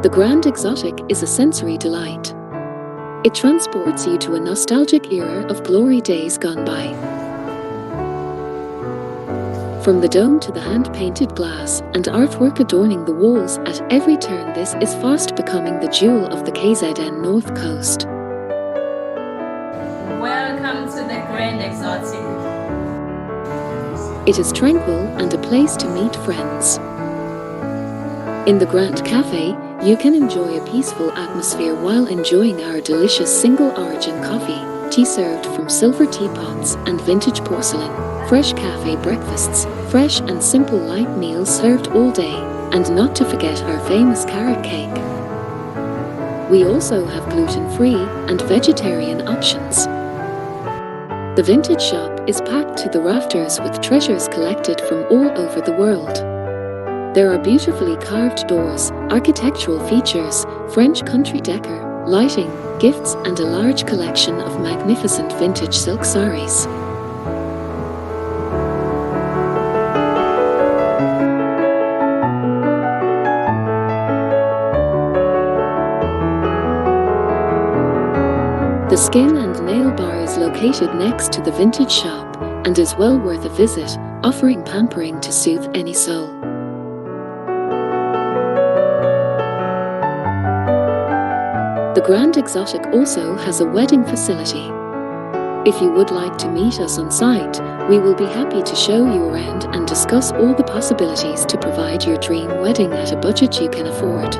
The Grand Exotic is a sensory delight. It transports you to a nostalgic era of glory days gone by. From the dome to the hand-painted glass and artwork adorning the walls at every turn, this is fast becoming the jewel of the KZN North Coast. Welcome to the Grand Exotic. It is tranquil and a place to meet friends. In the Grand Cafe, you can enjoy a peaceful atmosphere while enjoying our delicious single-origin coffee, tea served from silver teapots and vintage porcelain, fresh cafe breakfasts, fresh and simple light meals served all day, and not to forget our famous carrot cake. We also have gluten-free and vegetarian options. The vintage shop is packed to the rafters with treasures collected from all over the world. There are beautifully carved doors, architectural features, French country decor, lighting, gifts, and a large collection of magnificent vintage silk saris. The Skin and Nail Bar is located next to the vintage shop and is well worth a visit, offering pampering to soothe any soul. The Grand Exotic also has a wedding facility. If you would like to meet us on site, we will be happy to show you around and discuss all the possibilities to provide your dream wedding at a budget you can afford.